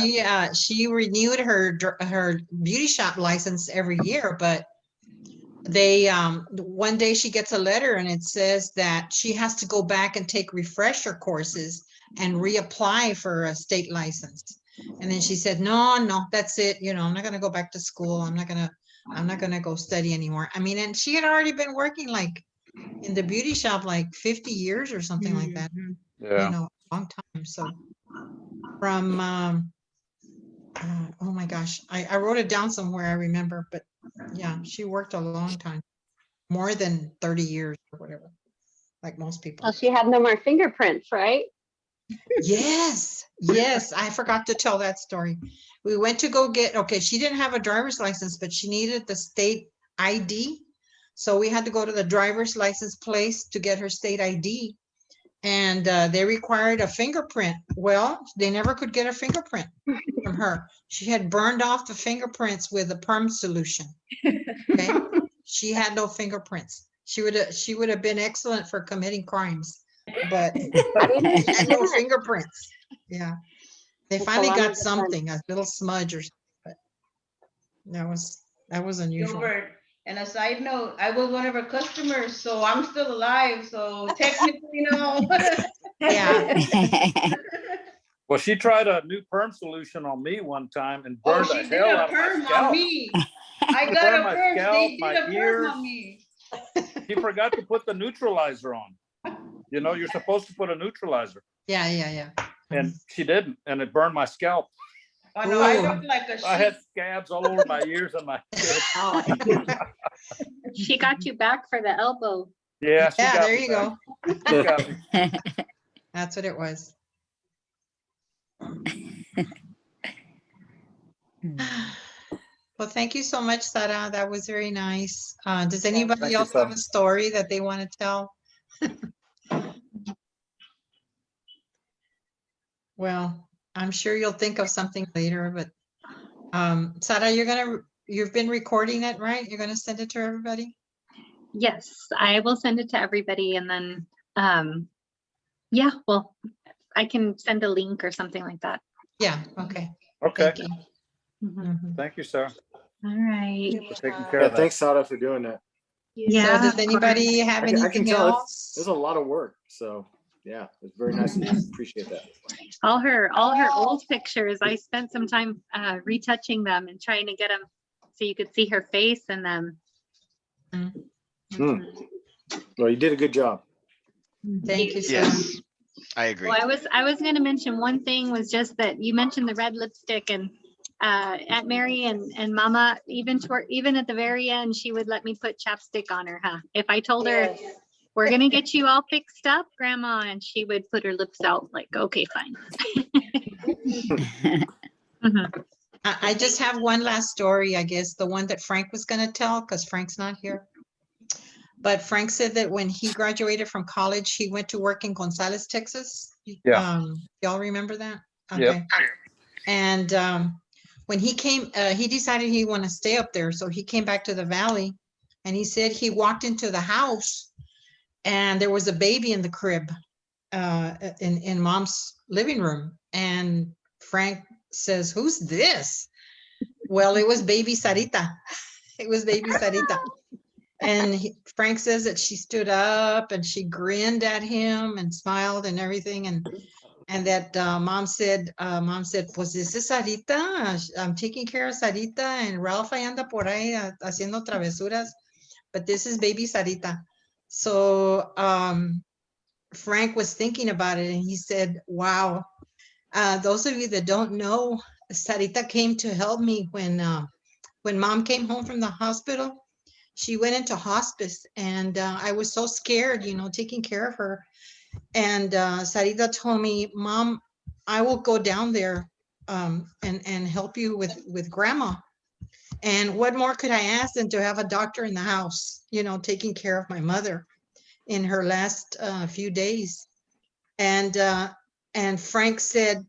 she renewed her beauty shop license every year, but they one day she gets a letter and it says that she has to go back and take refresher courses and reapply for a state license. And then she said, no, that's it. You know, I'm not going to go back to school. I'm not going to go study anymore. I mean, and she had already been working like in the beauty shop like 50 years or something like that. Yeah. You know, a long time. So from oh my gosh, I wrote it down somewhere, I remember, but yeah, she worked a long time, more than 30 years or whatever, like most people. Well, she had no more fingerprints, right? Yes, I forgot to tell that story. We went to go get, okay, she didn't have a driver's license, but she needed the state ID. So we had to go to the driver's license place to get her state ID. And they required a fingerprint. Well, they never could get a fingerprint from her. She had burned off the fingerprints with a perm solution. Okay, she had no fingerprints. She would have been excellent for committing crimes, but she had no fingerprints. Yeah, they finally got something, a little smudge or something, but that was unusual. Gilbert, and a side note, I was one of her customers, so I'm still alive. So technically, no. Yeah. Well, she tried a new perm solution on me one time and Oh, burned she the did hell a out of my perm on scalp. me. I She got burned a my perm. scalp, They did my a perm ears. on me. She forgot to put the neutralizer on. You know, you're supposed to put a neutralizer. Yeah. And she didn't, and it burned my scalp. Oh no, I looked like a I had sheep. scabs all over my ears and my head. She got you back for the elbow. Yeah, she got there me you back. go. She got me. That's what it was. Well, thank you so much, Sara. That was very nice. Does Thank anybody you, else have Sara. a story that they want to tell? Well, I'm sure you'll think of something later, but Sara, you've been recording it, right? You're gonna send it to everybody? Yes, I will send it to everybody and then, yeah, well, I can send a link or something like that. Yeah, okay. Okay. Thank you. Mhm. Thank you, Sarah, All right. for taking care Yeah, of that. thanks, Sada, for doing that. Yeah. So does of anybody have I can anything tell else? it's a lot of work. So yeah, it's very nice of you. Appreciate that. all her old pictures. I spent some time retouching them and trying to get them so you could see her face in them. Hmm. Well, you did a good job. Thank you, Sarah. Yes, I agree. Well, I was going to mention one thing was just that you mentioned the red lipstick and Aunt Mary and Mama even at the very end she would let me put chapstick on her, huh? If I told her Yes. we're gonna get you all fixed up, Grandma, and she would put her lips out like, okay, fine. Mhm. I just have one last story, I guess, the one that Frank was gonna tell, because Frank's not here. But Frank said that when he graduated from college, he went to work in Gonzales, Texas. Yeah. Y'all remember that? Yep. Okay. And when he came, he decided he wanted to stay up there. So he came back to the valley and he said he walked into the house and there was a baby in the crib in Mom's living room. And Frank says, "Who's this?" Well, it was baby Sarita. It was baby Sarita. And Frank says that she stood up and she grinned at him and smiled and everything. And that mom said, pues this is Sarita. I'm taking care of Sarita, and Ralph ahí anda por ahí haciendo travesuras, but this is baby Sarita. So Frank was thinking about it and he said, wow, those of you that don't know, Sarita came to help me when Mom came home from the hospital. She went into hospice and I was so scared, taking care of her. And Sarita told me, Mom, I will go down there and help you with Grandma. And what more could I ask than to have a doctor in the house, taking care of my mother in her last few days. And Frank said,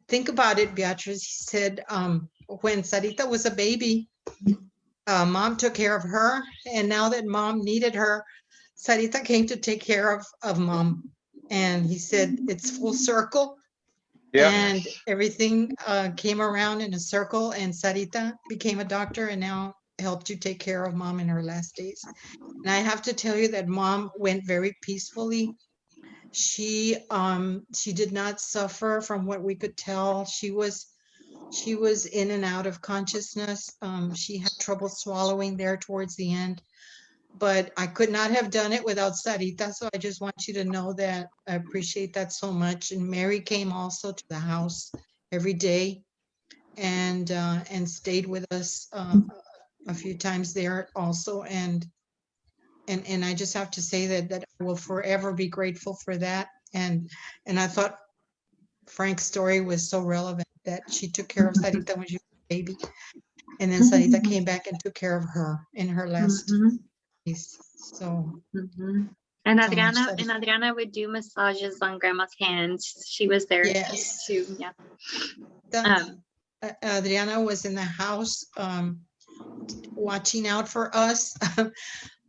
think about it, Beatrice. He said, when Sarita was a baby, Mom took care of her. And now that Mom needed her, Sarita came to take care of Mom. And he said, it's full circle. Yeah. And everything came around in a circle, and Sarita became a doctor and now helped you take care of Mom in her last days. And I have to tell you that Mom went very peacefully. She did not suffer from what we could tell. She was in and out of consciousness. She had trouble swallowing there towards the end. But I could not have done it without Sarita. So I just want you to know that I appreciate that so much. And Mary came also to the house every day and stayed with us a few times there also. And I just have to say that I will forever be grateful for that. And I thought Frank's story was so relevant that she took care of Sarita when she was a baby. And then Sarita came back and took care of her in her last days. So. And so much Adriana would do massages on Grandma's hands. She was there Yes. too. Yeah. Adriana was in the house watching out for us.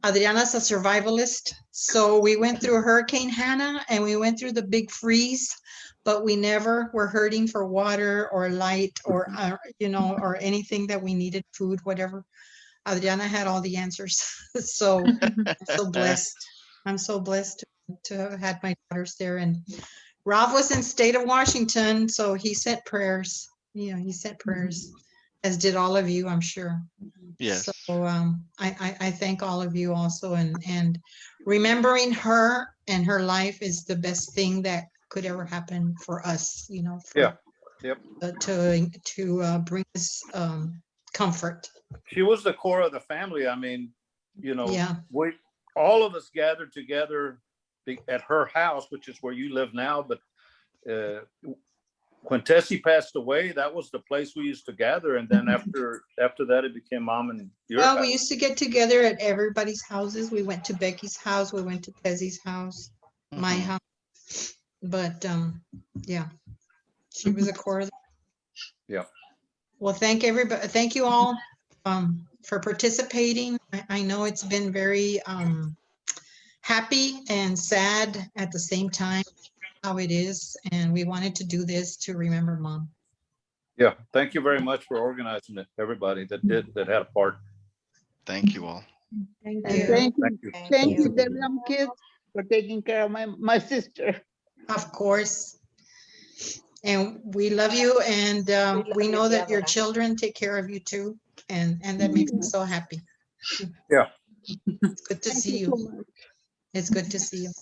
Adriana's a survivalist. So we went through Hurricane Hannah and we went through the big freeze, but we never were hurting for water or light or, or anything that we needed, food, whatever. Adriana had all the answers. So I'm so blessed. I'm so blessed to have had my daughters there. And Rob was in state of Washington, so he sent prayers. He sent prayers, as did all of you, I'm sure. Yes. So I thank all of you also, and remembering her and her life is the best thing that could ever happen for us. Yeah. Yep. To bring us comfort. She was the core of the family. I mean, Yeah. we all of us gathered together at her house, which is where you live now. But when Tessie passed away, that was the place we used to gather. And then after that, it became Mom and your Well, we house. used to get together at everybody's houses. We went to Becky's house, we went to Tessie's house, my house. But yeah, she was a core of Yeah. Well, thank everybody. Thank you all for participating. I know it's been very happy and sad at the same time, how it is. And we wanted to do this to remember Mom. Yeah. Thank you very much for organizing it. Everybody that had a part. Thank you all. Thank And you. thank you, the young kids, for taking care of my sister. Of course. And we love you, and we know that your children take care of you too, and that makes us so happy. Yeah. It's good to see you. It's good to see you.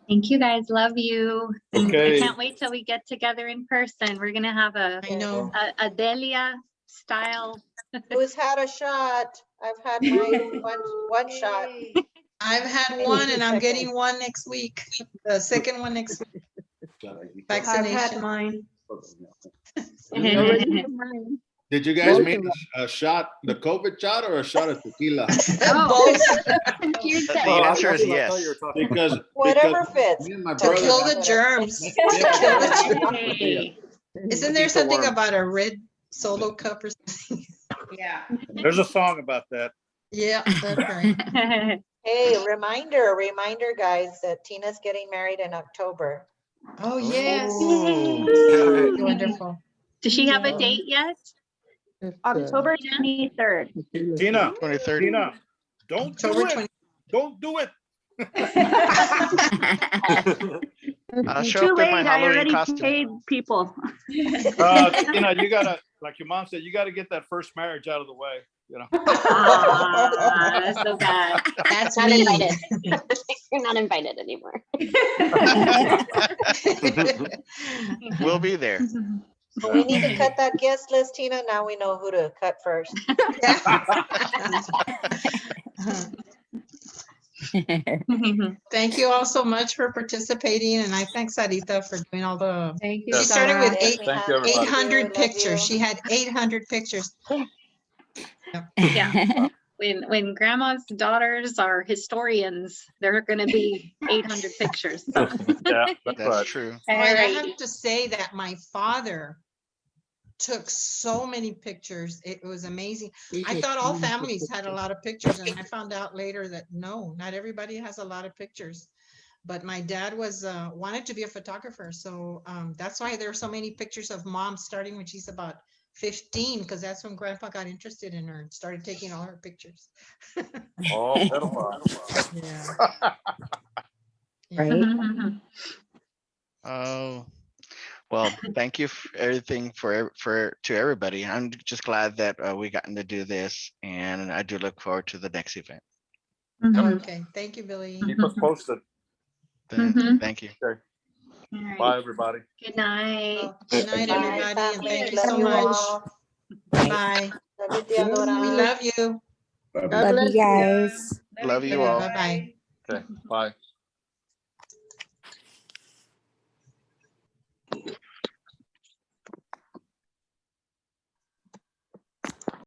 Thank you guys. Love you. And Okay. I can't wait till we get together in person. We're gonna have a Delia style. Who's had a shot? I've had my one shot. I've had one, and I'm getting one next week. The second one next week. Vaccination. Mine. Did you guys make a shot, the COVID shot or a shot of tequila? Both. The answer is yes. Because Whatever fits. me and my To brother kill got- the germs. Yeah. To kill the germs. Hey. Isn't there something about a red Solo cup or something? Yeah. There's a song about that. Yeah, that's right. Hey, reminder, guys, that Tina's getting married in October. Oh, yes. Ooh. Wonderful. Does she have a date yet? October 23rd. Tina, 23rd. Tina, don't October do it. 20. Don't do it. I'll show Too up in my late, I Halloween already costume. paid people. Tina, you gotta, like your mom said, you gotta get that first marriage out of the way, you know. Ah, so bad. That's Not me. invited. You're not invited anymore. We'll be there. Well, we need to cut that guest list, Tina. Now we know who to cut first. Thank you all so much for participating, and I thank Sarita for doing all the. Thank you. She started with Sarah. Thank you, everybody. 800 Love pictures. you. She had 800 pictures. Yeah. When grandma's daughters are historians, they're gonna be 800 pictures. So. Yeah, that's That's right. true. But I Alrighty. have to say that my father took so many pictures. It was amazing. I thought all families had a lot of pictures, and I found out later that no, not everybody has a lot of pictures. But my dad was wanted to be a photographer, so that's why there are so many pictures of Mom starting when she's about 15, because that's when Grandpa got interested in her and started taking all her pictures. Oh, pedophile. Yeah. Right. Oh, well, thank you for everything to everybody. I'm just glad that we gotten to do this, and I do look forward to the next event. Okay, thank you, Billy. Keep us posted. Thank you. Okay. All right. Bye, everybody. Good night. Good night, Bye, everybody, and family. thank you Love so you much. all. Bye. Love you, Tia Dora. We love you. God Love bless you guys. Love you all. Bye-bye. Okay, bye.